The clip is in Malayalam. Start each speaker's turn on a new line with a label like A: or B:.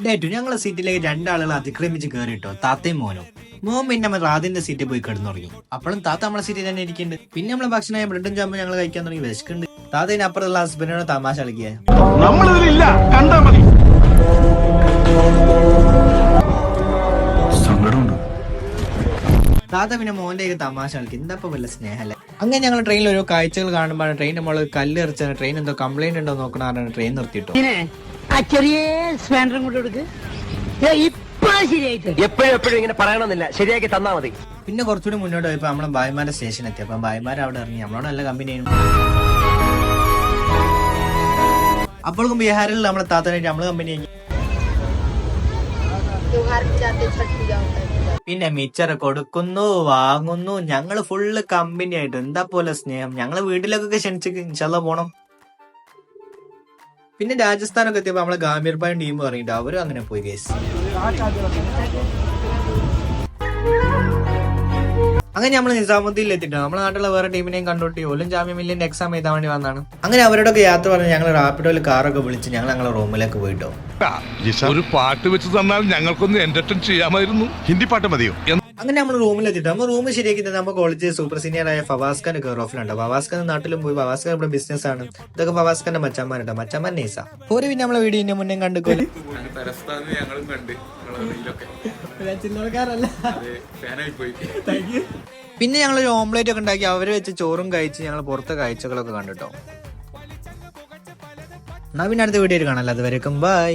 A: ഡേറ്റു ഞങ്ങളെ സീറ്റിലേക്ക് രണ്ടാളുകൾ അതിക്രമിച്ച് കയറിട്ടോ, താത്തയും മോനും. മോൻ പിന്നെ നമ്മൾ റാദിന്റെ സീറ്റിൽ പോയി കിടന്നു തുടങ്ങി. അപ്പോഴും താത്ത നമ്മളെ സീറ്റിൽ തന്നെ ഇരിക്കുന്നുണ്ട്. പിന്നെ നമ്മളെ ഭക്ഷണമായ ബ്രെഡും ചാമ്പും ഞങ്ങൾ കഴിക്കാൻ തുടങ്ങി. വിശക്കുണ്ട്. താത്തതിന് അപ്പുറത്തുള്ള ഹസ്ബൻഡിനോട് തമാശ കളിക്കുക. താത്ത പിന്നെ മോന്റെ തമാശ കളിക്കും. എന്താ വല്ല സ്നേഹല്ലേ. അങ്ങനെ ഞങ്ങൾ ട്രെയിനിൽ ഓരോ കാഴ്ചകൾ കാണുമ്പോഴാണ് ട്രെയിൻ നമ്മൾ കല്ല് എറിച്ചാണ്. ട്രെയിൻ എന്തോ കംപ്ലൈന്റ് ഉണ്ടോ നോക്കണാണ് ട്രെയിൻ നിർത്തിയിട്ടോ.
B: ചെറിയ സ്പാൻഡറും കൊണ്ട് കൊടുക്ക്.
C: എപ്പോഴും ഇങ്ങനെ പറയണമെന്നില്ല, ശരിയാക്കി തന്നാ മതി.
A: പിന്നെ കുറച്ചുകൂടി മുന്നോട്ട് പോയപ്പോ നമ്മളെ ഭായിമാരുടെ സ്റ്റേഷൻ എത്തി. അപ്പൊ ഭായിമാർ അവിടെ ഇറങ്ങി നമ്മളോട് നല്ല കമ്പനിയാണ്. അപ്പോഴും ബീഹാറിൽ നമ്മളെ താത്തനായിട്ട് നമ്മള് കമ്പനി ആക്കി. പിന്നെ മിച്ചറ് കൊടുക്കുന്നു, വാങ്ങുന്നു. ഞങ്ങള് ഫുള്ള് കമ്പനി ആയിട്ട്. എന്താ പോലെ സ്നേഹം. ഞങ്ങള് വീട്ടിലേക്കൊക്കെ ക്ഷണിച്ച് ഇൻഷാല്ലാ പോണം. പിന്നെ രാജസ്ഥാനൊക്കെ എത്തിയപ്പോ നമ്മളെ ഗാംഭീർ ഭായും ടീം പറഞ്ഞിട്ട് അവരും അങ്ങനെ പോയി ഗൈസ്. അങ്ങനെ നമ്മൾ നിസാമുദ്ദീനിൽ എത്തിട്ടോ. നമ്മുടെ നാട്ടിലുള്ള വേറെ ടീമിനെയും കണ്ടോട്ടി ഓലും ജാമ്യ മില്ലിന്റെ എക്സാം എഴുതാൻ വേണ്ടി വന്നാണ്. അങ്ങനെ അവരോടൊക്കെ യാത്ര പറഞ്ഞ് ഞങ്ങൾ റാപ്പിഡോയിൽ കാറൊക്കെ വിളിച്ച് ഞങ്ങളെ റൂമിലേക്ക് പോയിട്ടോ.
D: ഒരു പാട്ട് വെച്ച് തന്നാൽ ഞങ്ങൾക്കൊന്ന് എന്റർടൈൻ ചെയ്യാമായിരുന്നു. ഹിന്ദി പാട്ട് മതിയോ?
A: അങ്ങനെ നമ്മൾ റൂമിലെത്തിട്ട് നമ്മൾ റൂം ശരിയാക്കി തന്നെ നമ്മൾ കോളേജ് സൂപ്പർ സീനിയർ ആയ ഫവാസ്ഖാൻ കെയർ ഓഫിലുണ്ട്. ഫവാസ്ഖാൻ നാട്ടിലും പോയി. ഫവാസ്ഖാൻ ഇവിടെ ബിസിനസ് ആണ്. ഇതൊക്കെ ഫവാസ്ഖാന്റെ മച്ചന്മാരുണ്ടോ. മച്ചന്മാർ നേസ ഒരു പിന്നെ നമ്മളെ വീഡിയോന്റെ മുന്നേ കണ്ടുപോലെ. പിന്നെ ഞങ്ങളൊരു ഓംലേറ്റ് ഒക്കെ ഉണ്ടാക്കി അവരെ വെച്ച് ചോറും കഴിച്ച് ഞങ്ങൾ പുറത്തെ കാഴ്ചകളൊക്കെ കണ്ടിട്ടോ. എന്നാ പിന്നെ അടുത്ത വീഡിയോയിൽ കാണാം. അതുവരെക്കും ബൈ.